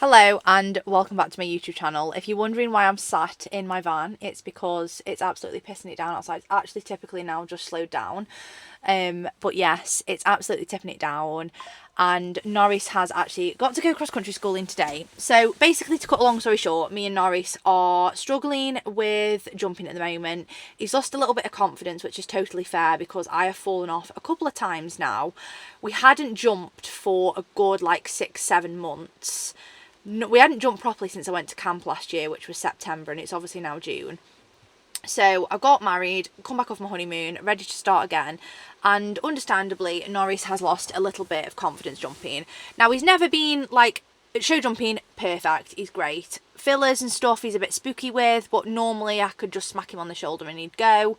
Hello and welcome back to my YouTube channel. If you're wondering why I'm sat in my van, it's because it's absolutely pissing it down outside. It's actually typically now just slowed down. But yes, it's absolutely tipping it down. And Norris has actually got to go cross country schooling today. So basically, to cut a long story short, me and Norris are struggling with jumping at the moment. He's lost a little bit of confidence, which is totally fair because I have fallen off a couple of times now. We hadn't jumped for a good like 6-7 months. No, we hadn't jumped properly since I went to camp last year, which was September, and it's obviously now June. So I got married, come back off my honeymoon, ready to start again, and understandably Norris has lost a little bit of confidence jumping. Now he's never been like show jumping perfect, he's great. Fillers and stuff he's a bit spooky with, but normally I could just smack him on the shoulder and he'd go.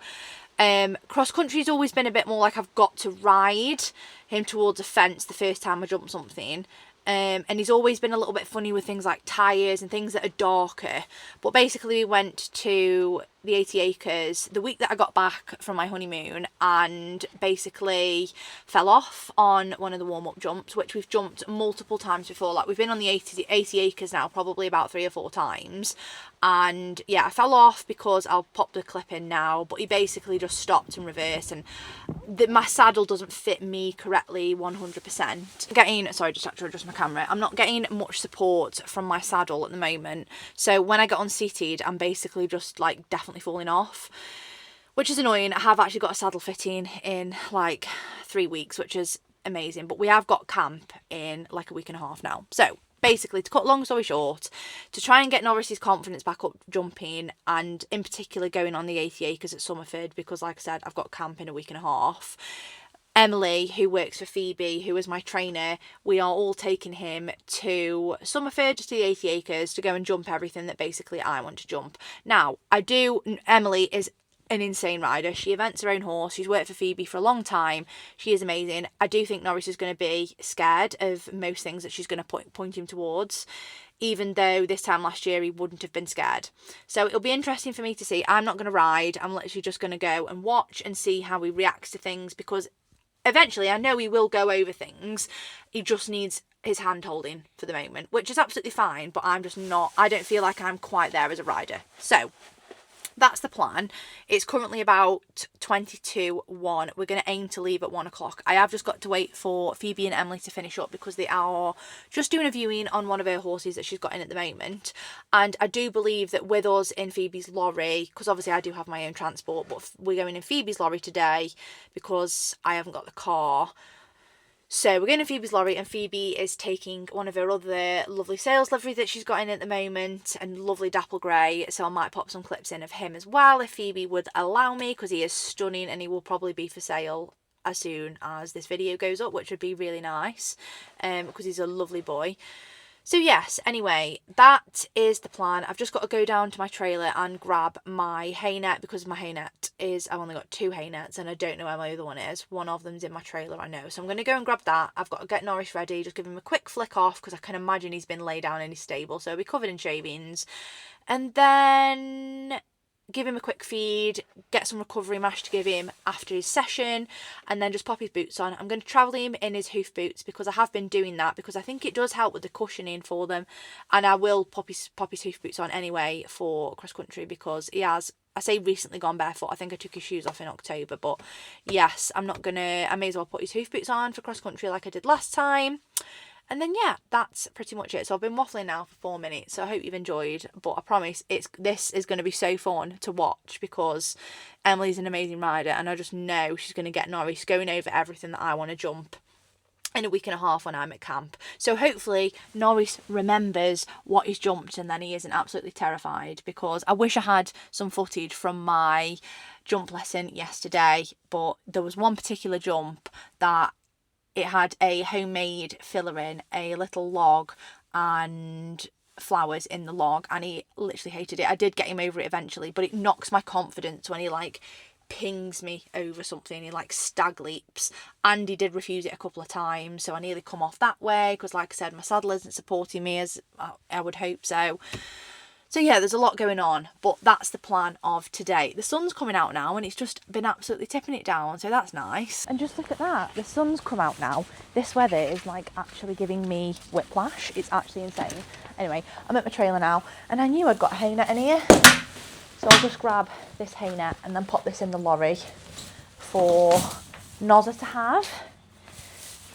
Cross country's always been a bit more like I've got to ride him towards a fence the first time I jump something. And he's always been a little bit funny with things like tyres and things that are darker. But basically we went to the 80 acres the week that I got back from my honeymoon and basically fell off on one of the warm-up jumps, which we've jumped multiple times before. Like we've been on the 80 acres now probably about 3 or 4 times. And yeah, I fell off because I'll pop the clip in now, but he basically just stopped and reversed, and my saddle doesn't fit me correctly 100%. Sorry, just had to adjust my camera. I'm not getting much support from my saddle at the moment. So when I get unseated, I'm basically just like definitely falling off, which is annoying. I have actually got a saddle fitting in like 3 weeks, which is amazing. But we have got camp in like a week and a half now. So basically, to cut long story short, to try and get Norris's confidence back up jumping, and in particular going on the 80 acres at Somerford, because like I said, I've got camp in a week and a half. Emily, who works for Phoebe, who is my trainer, we are all taking him to Somerford, to the 80 acres, to go and jump everything that basically I want to jump. Now, Emily is an insane rider. She events her own horse. She's worked for Phoebe for a long time. She is amazing. I do think Norris is going to be scared of most things that she's going to point him towards, even though this time last year he wouldn't have been scared. So it'll be interesting for me to see. I'm not going to ride. I'm literally just going to go and watch and see how he reacts to things, because eventually I know he will go over things. He just needs his hand holding for the moment, which is absolutely fine, but I don't feel like I'm quite there as a rider. So that's the plan. It's currently about 1. We're going to aim to leave at 1 o'clock. I have just got to wait for Phoebe and Emily to finish up because they are just doing a viewing on one of her horses that she's got in at the moment. And I do believe that with us in Phoebe's lorry, because obviously I do have my own transport, but we're going in Phoebe's lorry today because I haven't got the car. So we're going to Phoebe's lorry, and Phoebe is taking one of her other lovely sales livery that she's got in at the moment, and lovely dapple grey, so I might pop some clips in of him as well if Phoebe would allow me, because he is stunning and he will probably be for sale as soon as this video goes up, which would be really nice, because he's a lovely boy. So yes, anyway, that is the plan. I've just got to go down to my trailer and grab my hay net, because my hay net I've only got 2 hay nets and I don't know where my other one is. One of them's in my trailer, I know. So I'm going to go and grab that. I've got to get Norris ready, just give him a quick flick off, because I can imagine he's been laid down in his stable, so he'll be covered in shavings. And then give him a quick feed, get some recovery mash to give him after his session, and then just pop his boots on. I'm going to travel him in his hoof boots, because I have been doing that, because I think it does help with the cushioning for them, and I will pop his hoof boots on anyway for cross country, because he has, I say recently, gone barefoot. I think I took his shoes off in October, but yes, I may as well put his hoof boots on for cross country like I did last time. And then yeah, that's pretty much it. So I've been waffling now for 4 minutes, so I hope you've enjoyed. But I promise this is going to be so fun to watch, because Emily's an amazing rider, and I just know she's going to get Norris going over everything that I want to jump in a week and a half when I'm at camp. So hopefully Norris remembers what he's jumped, and then he isn't absolutely terrified, because I wish I had some footage from my jump lesson yesterday, but there was one particular jump that it had a homemade filler in, a little log and flowers in the log, and he literally hated it. I did get him over it eventually, but it knocks my confidence when he like pings me over something. He like stag leaps, and he did refuse it a couple of times, so I nearly come off that way, because like I said, my saddle isn't supporting me as I would hope so. So yeah, there's a lot going on, but that's the plan of today. The sun's coming out now and it's just been absolutely tipping it down, so that's nice. And just look at that, the sun's come out now. This weather is like actually giving me whiplash. It's actually insane. Anyway, I'm at my trailer now and I knew I'd got a hay net in here. So I'll just grab this hay net and then pop this in the lorry for Nozza to have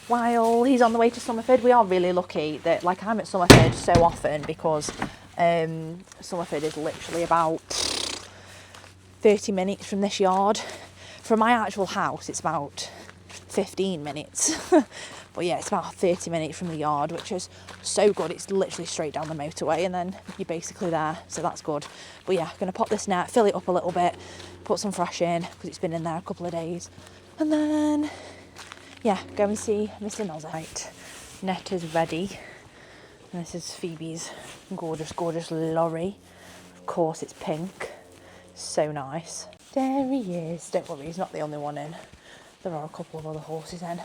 while he's on the way to Somerford. We are really lucky that, like, I'm at Somerford so often because Somerford is literally about 30 minutes from this yard. From my actual house, it's about 15 minutes. But yeah, it's about 30 minutes from the yard, which is so good. It's literally straight down the motorway and then you're basically there. So that's good. But yeah, going to pop this net, fill it up a little bit, put some fresh in because it's been in there a couple of days. And then, yeah, go and see Mr. Nozza. Right, net is ready. And this is Phoebe's gorgeous, gorgeous lorry. Of course, it's pink. So nice. There he is. Don't worry, he's not the only one in. There are a couple of other horses in.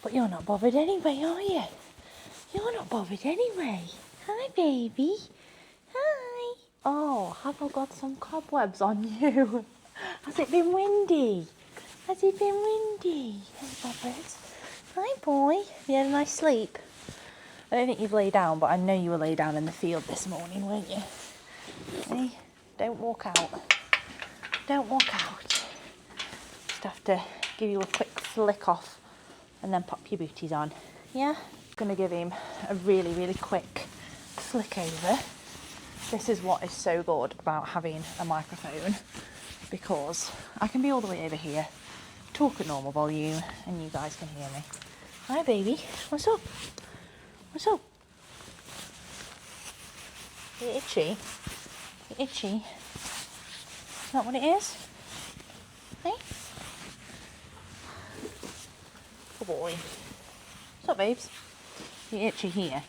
But you're not bothered anyway, are you? You're not bothered anyway. Hi, baby. Hi. Oh, have I got some cobwebs on you? Has it been windy? Has it been windy? Hey, bobbers. Hi, boy. You had a nice sleep? I don't think you've laid down, but I know you were laid down in the field this morning, weren't you? Hey, don't walk out. Don't walk out. Just have to give you a quick flick off and then pop your booties on. Yeah? Gonna give him a really, really quick flick over. This is what is so good about having a microphone, because I can be all the way over here, talk at normal volume, and you guys can hear me. Hi, baby. What's up? What's up? You itchy? You itchy? Is that what it is? Hey? Good boy. What's up, babes? You itchy here?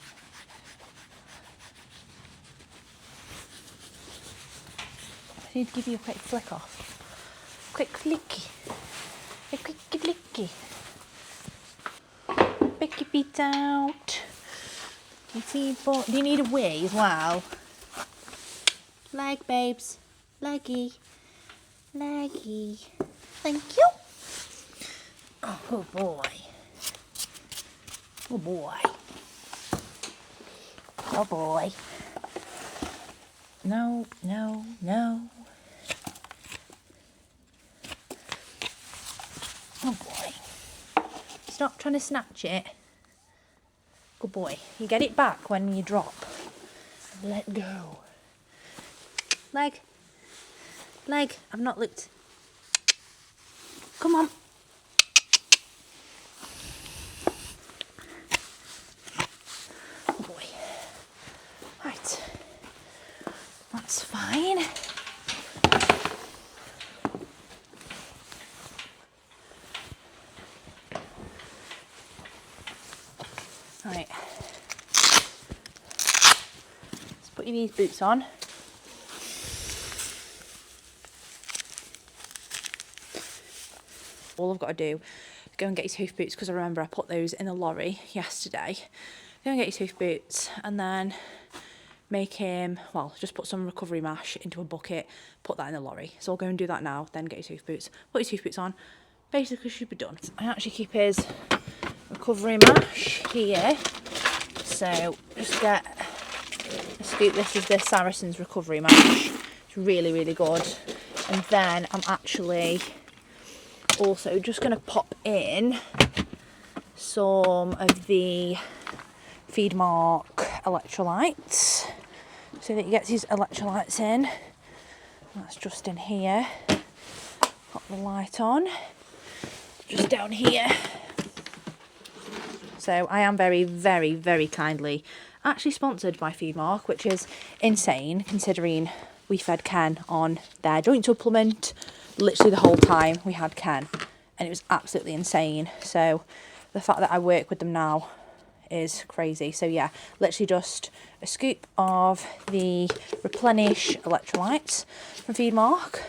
I need to give you a quick flick off. Quick flicky. A quicky flicky. Pick your feet out. Do you need a wee as well? Leg, babes. Leggy. Leggy. Thank you. Oh, good boy. Good boy. Oh boy. No, no, no. Oh boy. Stop trying to snatch it. Good boy. You get it back when you drop. Let go. Leg. Leg. I've not looked. Come on. Good boy. Right. That's fine. Right. Let's put these boots on. All I've got to do is go and get his hoof boots, because I remember I put those in the lorry yesterday. Go and get his hoof boots and then make him, well, just put some recovery mash into a bucket, put that in the lorry. So I'll go and do that now, then get his hoof boots, put his hoof boots on, basically should be done. I actually keep his recovery mash here, so just get a scoop. This is the Saracen's recovery mash. It's really, really good. And then I'm actually also just going to pop in some of the Feedmark electrolytes so that he gets his electrolytes in. That's just in here. Pop the light on. Just down here. So I am very, very, very kindly actually sponsored by Feedmark, which is insane considering we fed Ken on their joint supplement literally the whole time we had Ken, and it was absolutely insane. So the fact that I work with them now is crazy. So yeah, literally just a scoop of the Replenish electrolytes from Feedmark.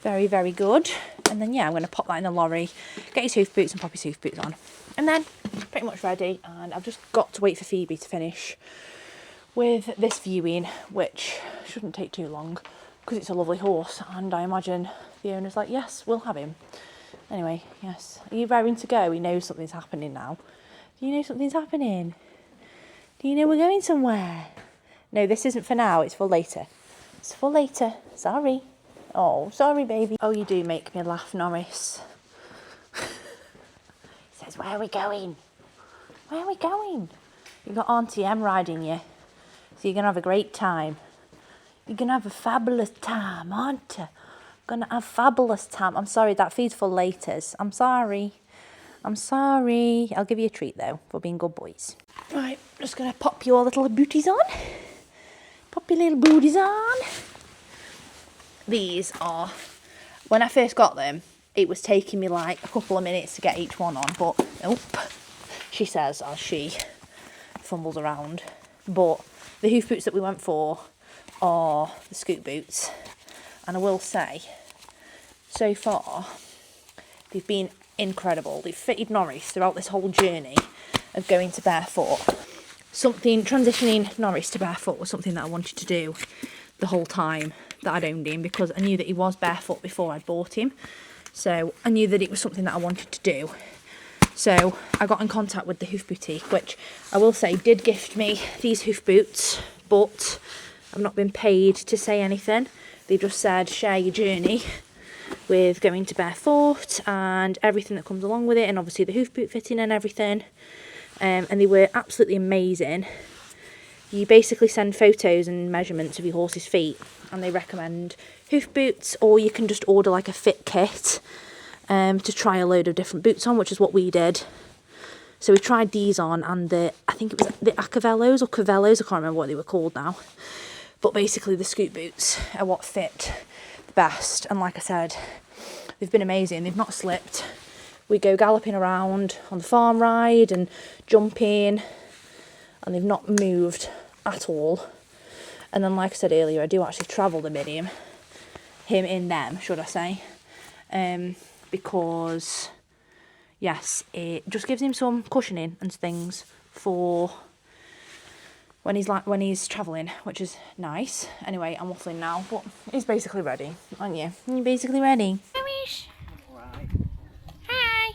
Very, very good. And then yeah, I'm going to pop that in the lorry, get his hoof boots and pop his hoof boots on. And then pretty much ready, and I've just got to wait for Phoebe to finish with this viewing, which shouldn't take too long because it's a lovely horse, and I imagine the owner's like, yes, we'll have him. Anyway, yes. Are you raring to go? He knows something's happening now. Do you know something's happening? Do you know we're going somewhere? No, this isn't for now, it's for later. It's for later. Sorry. Oh, sorry, baby. Oh, you do make me laugh, Norris. Says, where are we going? Where are we going? You've got Auntie Em riding you. So you're going to have a great time. You're going to have a fabulous time, aren't you? Gonna have fabulous time. I'm sorry, that feed's for laters. I'm sorry. I'm sorry. I'll give you a treat, though, for being good boys. Right, just going to pop your little booties on. Pop your little booties on. These are, when I first got them, it was taking me like a couple of minutes to get each one on, but nope, she says as she fumbles around. But the hoof boots that we went for are the scoot boots, and I will say, so far, they've been incredible. They've fitted Norris throughout this whole journey of going to barefoot. Transitioning Norris to barefoot was something that I wanted to do the whole time that I'd owned him, because I knew that he was barefoot before I'd bought him. So I knew that it was something that I wanted to do. So I got in contact with the Hoof Boutique, which I will say did gift me these hoof boots, but I've not been paid to say anything. They just said share your journey with going to barefoot and everything that comes along with it, and obviously the hoof boot fitting and everything. And they were absolutely amazing. You basically send photos and measurements of your horse's feet, and they recommend hoof boots, or you can just order like a fit kit to try a load of different boots on, which is what we did. So we tried these on, and I think it was the Acavellos or Cavellos, I can't remember what they were called now. But basically the scoot boots are what fit the best, and like I said, they've been amazing. They've not slipped. We go galloping around on the farm ride and jumping, and they've not moved at all. And then, like I said earlier, I do actually travel the medium, him in them, should I say, because yes, it just gives him some cushioning and things for when he's travelling, which is nice. Anyway, I'm waffling now, but he's basically ready, aren't you? You're basically ready. Norris. Right. Hi.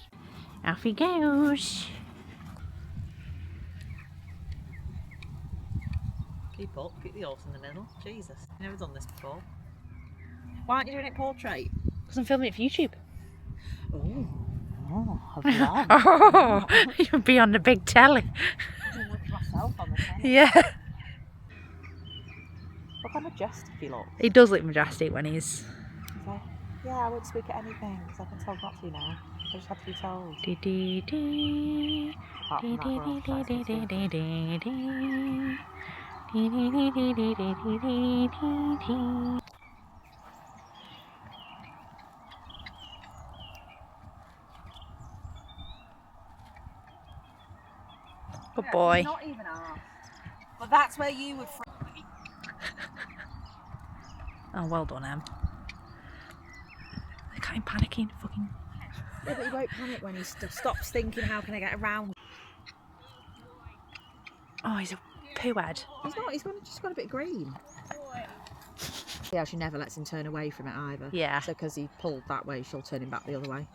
Off he goes. Keep up, keep the horse in the middle. Jesus, never done this before. Why aren't you doing it portrait? Because I'm filming it for YouTube. Ooh. Oh, a vlog. Oh, you'll be on the big telly. I look at myself on the telly. Yeah. Look how majestic he looks. He does look majestic when he's... Okay. Yeah, I won't speak at anything because I've been told not to now. I just had to be told. Dee dee dee. Apart Dee from dee that, dee we're dee all dee dee dee dee. Dee dee dee dee dee dee dee dee dee. Good boy. Not even asked. But that's where you would frighten me. Oh, well done, Em. They're kind of panicking. Fucking. Yeah, but he won't panic when he stops thinking, how can I get around? Oh, he's a poo head. He's not, just got a bit green. Yeah, she never lets him turn away from it either. Yeah. So because he pulled that way, she'll turn him back the other way.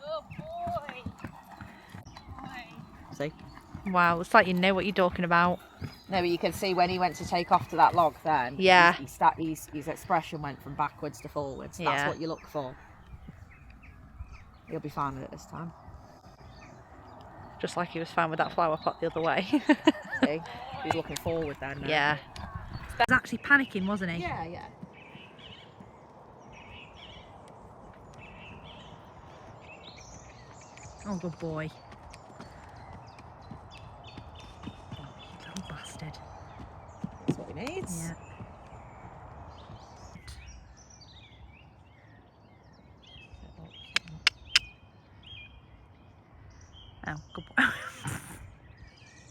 See? Wow, it's like you know what you're talking about. No, but you can see when he went to take off to that log then. Yeah. His expression went from backwards to forwards. That's Yeah. what you look for. He'll be fine with it this time. Just like he was fine with that flower pot the other way. See? He's looking forward then. Now. Yeah. He was actually panicking, wasn't he? Yeah, yeah. Oh, good boy. Little bastard. That's what he needs. Yeah. Oh, good boy.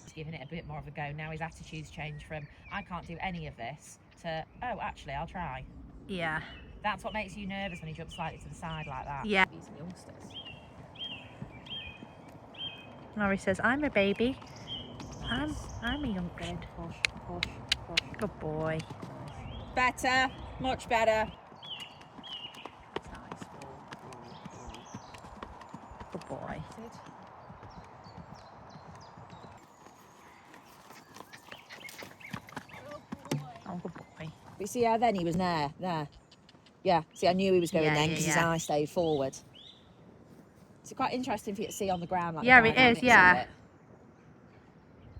He's giving it a bit more of a go. Now his attitude's changed from, I can't do any of this, to, oh, actually, I'll try. Yeah. That's what makes you nervous when he jumps slightly to the side like that. Yeah. These youngsters. Norris says, I'm a baby. I'm a young kid. Push, push, push. Good boy. Better, much better. Nice. Good boy. Oh, good boy. But you see how then he was there. Yeah, see, I knew he was going then because his eye stayed forward. It's quite interesting for you to see on the ground, like Yeah, the it is, dynamics yeah. of it.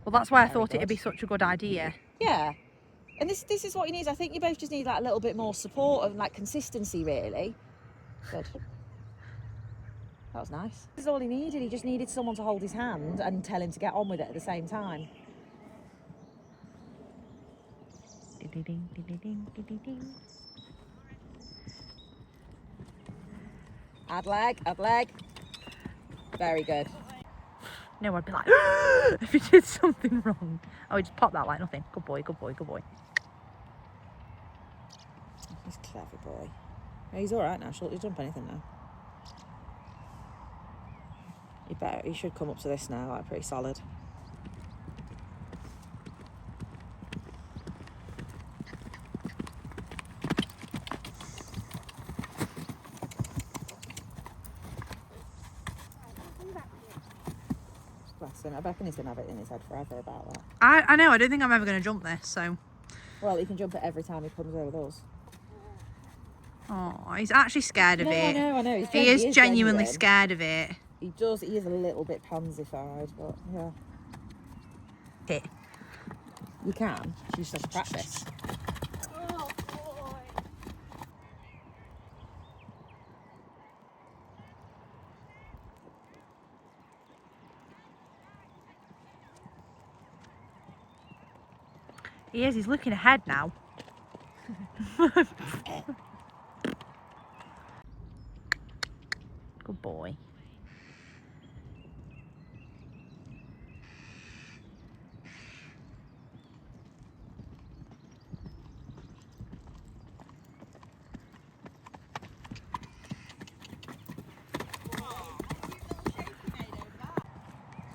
Well, that's why I Very thought it'd be good. such a good idea. Yeah. And this is what he needs. I think you both just need like a little bit more support and like consistency, really. Good. That was nice. This is all he needed. He just needed someone to hold his hand and tell him to get on with it at the same time. Add leg, add leg. Very good. No, I'd be like, if he did something wrong. Oh, he just popped that like nothing. Good boy, good boy, good boy. He's a clever boy. Yeah, he's all right now. He'll jump anything now. He should come up to this now, like pretty solid. I reckon he's going to have it in his head forever about that. I know, I don't think I'm ever going to jump this, so. Well, he can jump it every time he comes over with us. Oh, he's actually scared of it. I know. He is genuinely scared of it. He is a little bit pansified, but yeah. Hit. You can. You just have to practice. Oh, boy. He is, he's looking ahead now. Good boy.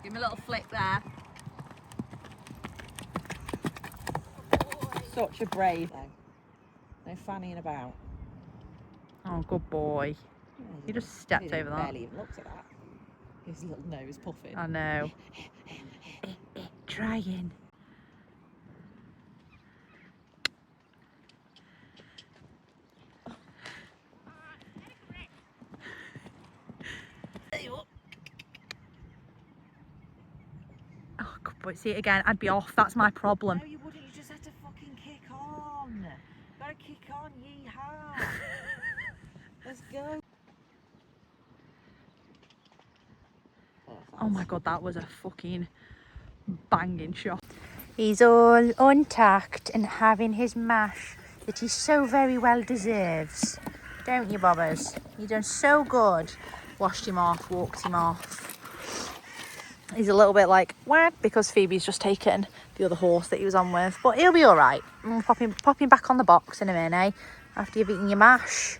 Give him a little flick there. Such a brave. No fannying about. Oh, good boy. He just stepped over that. Barely even looked at that. His little nose puffing. I know. Trying. Oh, good boy. See it again. I'd be off. That's my problem. No, you wouldn't. You just had to fucking kick on. Gotta kick on, yeehaw. Let's go. Oh my god, that was a fucking banging shot. He's all untucked and having his mash that he so very well deserves. Don't you, Bobbers? You've done so good. Washed him off, walked him off. He's a little bit like, wah, because Phoebe's just taken the other horse that he was on with. But he'll be all right. Pop him back on the box in a minute, eh? After you've eaten your mash.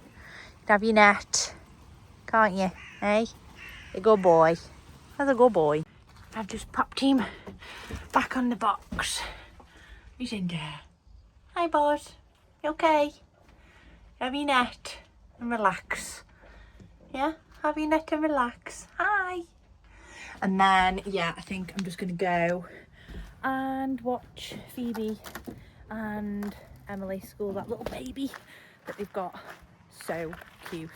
You'd have your net. Can't you, eh? A good boy. That's a good boy. I've just popped him back on the box. He's in there. Hi, bud. You okay? Have your net and relax. Yeah? Have your net and relax. Hi. And then, yeah, I think I'm just going to go and watch Phoebe and Emily school that little baby that they've got. So cute.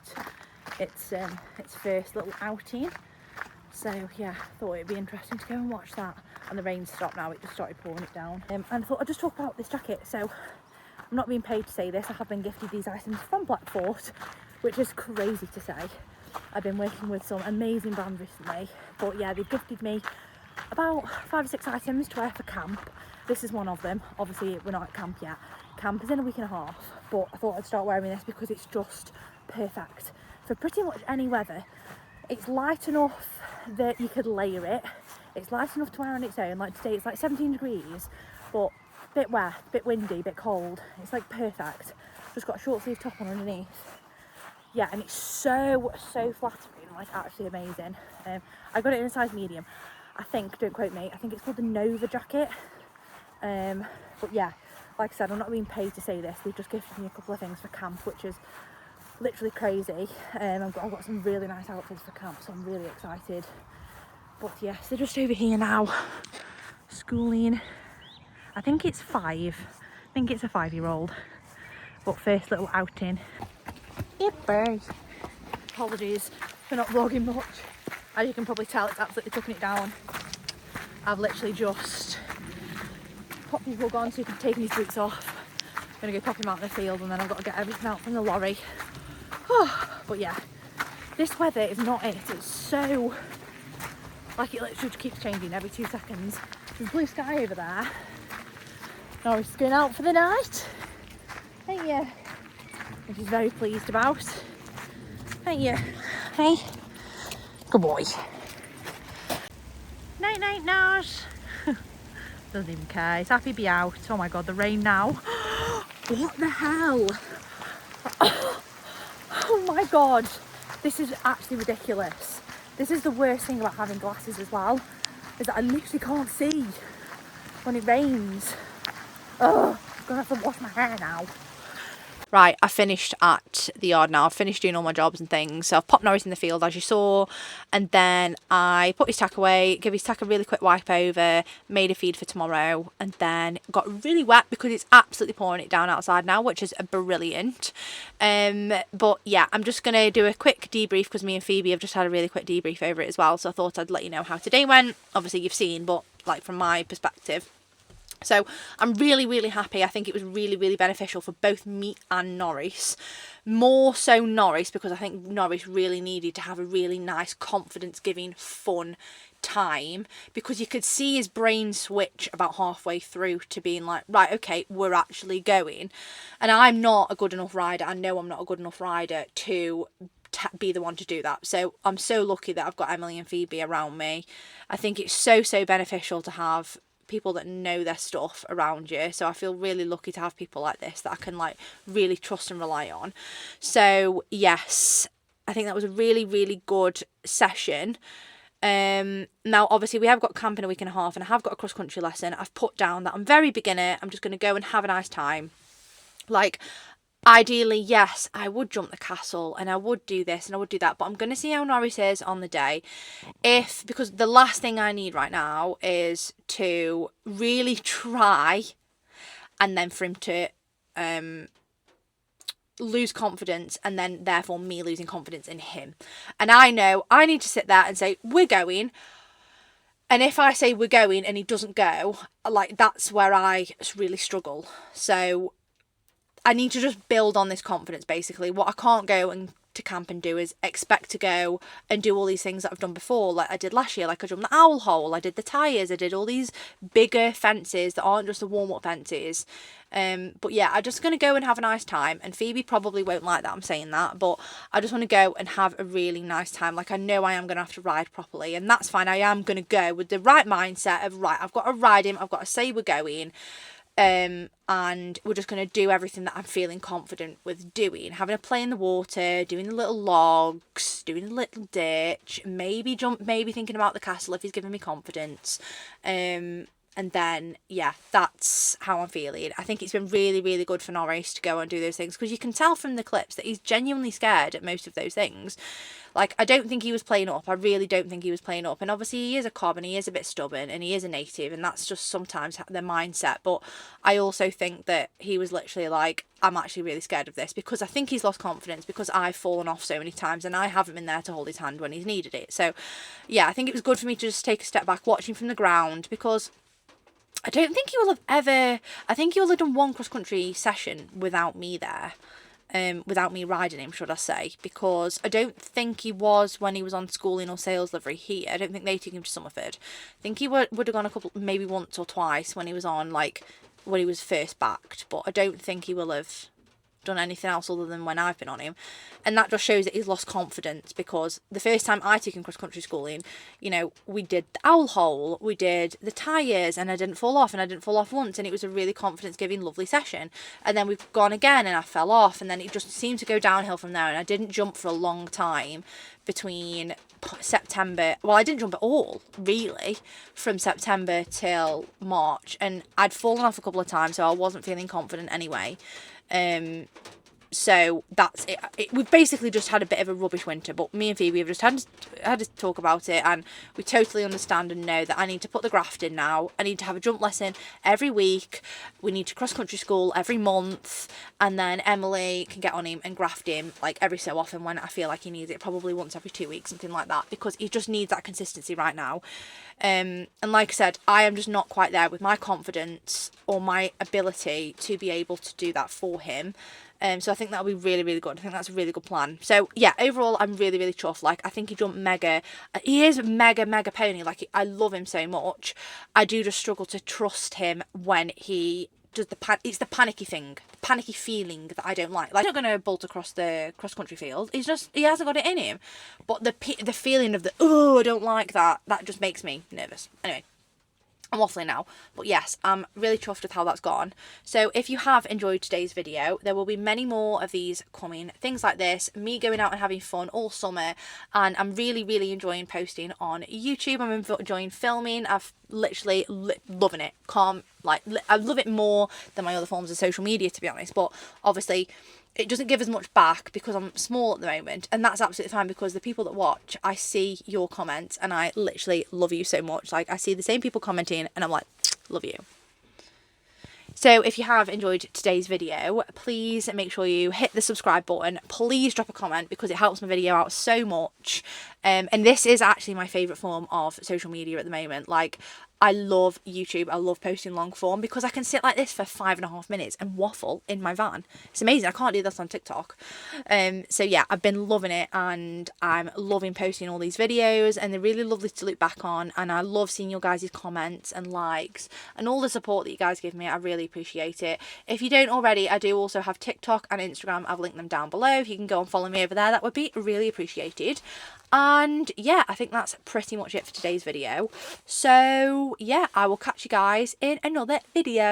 It's first little outing. So yeah, thought it'd be interesting to go and watch that. And the rain stopped now, it just started pouring it down. And I thought I'd just talk about this jacket. So I'm not being paid to say this, I have been gifted these items from Blackfort, which is crazy to say. I've been working with some amazing brands recently, but yeah, they've gifted me about 5 or 6 items to wear for camp. This is one of them. Obviously we're not at camp yet. Camp is in a week and a half, but I thought I'd start wearing this because it's just perfect for pretty much any weather. It's light enough that you could layer it. It's light enough to wear on its own. Like today it's like 17 degrees, but a bit wet, a bit windy, a bit cold. It's like perfect. Just got a short sleeve top on underneath. Yeah, and it's so flattering, like actually amazing. I got it in a size medium. I think, don't quote me, I think it's called the Nova jacket. But yeah, like I said, I'm not being paid to say this. They've just gifted me a couple of things for camp, which is literally crazy. I've got some really nice outfits for camp, so I'm really excited. But yes, they're just over here now, schooling. I think it's 5. I think it's a 5-year-old. But first little outing. Yippers. Apologies for not vlogging much. As you can probably tell, it's absolutely tucking it down. I've literally just popped his rug on so he can take his boots off. I'm gonna go pop him out in the field, and then I've got to get everything out from the lorry. But yeah, this weather is not it. It's so, like, it literally just keeps changing every 2 seconds. There's blue sky over there. Norris is going out for the night. Ain't you? Which he's very pleased about. Ain't you? Hey? Good boy. Night night, Norris. Doesn't even care. He's happy to be out. Oh my god, the rain now. What the hell? Oh my god. This is actually ridiculous. This is the worst thing about having glasses as well, is that I literally can't see when it rains. Ugh, I'm gonna have to wash my hair now. Right, I finished at the yard now. I've finished doing all my jobs and things. So I've popped Norris in the field, as you saw, and then I put his tack away, give his tack a really quick wipe over, made a feed for tomorrow, and then got really wet because it's absolutely pouring it down outside now, which is brilliant. But yeah, I'm just going to do a quick debrief because me and Phoebe have just had a really quick debrief over it as well. So I thought I'd let you know how today went. Obviously you've seen, but like from my perspective. So I'm really, really happy. I think it was really, really beneficial for both me and Norris. More so Norris, because I think Norris really needed to have a really nice, confidence-giving, fun time, because you could see his brain switch about halfway through to being like, right, okay, we're actually going. And I'm not a good enough rider. I know I'm not a good enough rider to be the one to do that. So I'm so lucky that I've got Emily and Phoebe around me. I think it's so beneficial to have people that know their stuff around you. So I feel really lucky to have people like this that I can like really trust and rely on. So yes, I think that was a really, really good session. Now obviously we have got camp in a week and a half, and I have got a cross country lesson. I've put down that I'm very beginner. I'm just going to go and have a nice time. Like, ideally, yes, I would jump the castle and I would do this and I would do that, but I'm going to see how Norris is on the day. Because the last thing I need right now is to really try, and then for him to lose confidence, and then therefore me losing confidence in him. And I know I need to sit there and say, we're going. And if I say we're going and he doesn't go, like, that's where I really struggle. So I need to just build on this confidence, basically. What I can't go and to camp and do is expect to go and do all these things that I've done before, like I did last year. Like I jumped the owl hole, I did the tyres, I did all these bigger fences that aren't just the warm-up fences. But yeah, I'm just going to go and have a nice time. And Phoebe probably won't like that I'm saying that, but I just want to go and have a really nice time. Like, I know I am going to have to ride properly, and that's fine. I am going to go with the right mindset of, right, I've got to ride him, I've got to say we're going. And we're just going to do everything that I'm feeling confident with doing, having a play in the water, doing the little logs, doing a little ditch, maybe thinking about the castle if he's giving me confidence. And then, yeah, that's how I'm feeling. I think it's been really, really good for Norris to go and do those things, because you can tell from the clips that he's genuinely scared at most of those things. Like, I don't think he was playing up. I really don't think he was playing up. And obviously he is a cob and he is a bit stubborn and he is a native, and that's just sometimes their mindset. But I also think that he was literally like, I'm actually really scared of this, because I think he's lost confidence because I've fallen off so many times and I haven't been there to hold his hand when he's needed it. So, yeah, I think it was good for me to just take a step back, watching from the ground, because I don't think he will have ever... I think he will have done one cross-country session without me there. Without me riding him, should I say. Because I don't think he was when he was on schooling or sales livery here. I don't think they took him to Somerford. I think he would have gone a couple, maybe once or twice when he was on, like, when he was first backed. But I don't think he will have done anything else other than when I've been on him. And that just shows that he's lost confidence, because the first time I took him cross-country schooling, you know, we did the owl hole, we did the tyres, and I didn't fall off, and I didn't fall off once, and it was a really confidence-giving, lovely session. And then we've gone again, and I fell off, and then it just seemed to go downhill from there, and I didn't jump for a long time between September. Well, I didn't jump at all, really, from September till March. And I'd fallen off a couple of times, so I wasn't feeling confident anyway. So that's it. We've basically just had a bit of a rubbish winter, but me and Phoebe have just had to talk about it, and we totally understand and know that I need to put the graft in now. I need to have a jump lesson every week. We need to cross-country school every month, and then Emily can get on him and graft him like every so often when I feel like he needs it, probably once every 2 weeks, something like that, because he just needs that consistency right now. And like I said, I am just not quite there with my confidence or my ability to be able to do that for him. So I think that'll be really, really good. I think that's a really good plan. So yeah, overall, I'm really, really chuffed. Like, I think he jumped mega. He is mega, mega pony. Like, I love him so much. I do just struggle to trust him when he does it's the panicky thing, the panicky feeling that I don't like. Like, he's not going to bolt across the cross-country field. He hasn't got it in him. But the feeling of oh, I don't like that just makes me nervous. Anyway. I'm waffling now, but yes, I'm really chuffed with how that's gone. So if you have enjoyed today's video, there will be many more of these coming. Things like this, me going out and having fun all summer, and I'm really, really enjoying posting on YouTube. I'm enjoying filming. I've literally loving it. I love it more than my other forms of social media, to be honest, but obviously it doesn't give as much back because I'm small at the moment, and that's absolutely fine, because the people that watch, I see your comments and I literally love you so much. Like, I see the same people commenting and I'm like, love you. So if you have enjoyed today's video, please make sure you hit the subscribe button. Please drop a comment, because it helps my video out so much. And this is actually my favourite form of social media at the moment. Like, I love YouTube. I love posting long form, because I can sit like this for 5.5 minutes and waffle in my van. It's amazing. I can't do this on TikTok. So yeah, I've been loving it, and I'm loving posting all these videos, and they're really lovely to look back on. And I love seeing your guys' comments and likes and all the support that you guys give me. I really appreciate it. If you don't already, I do also have TikTok and Instagram. I've linked them down below. If you can go and follow me over there, that would be really appreciated. And yeah, I think that's pretty much it for today's video. So yeah, I will catch you guys in another video.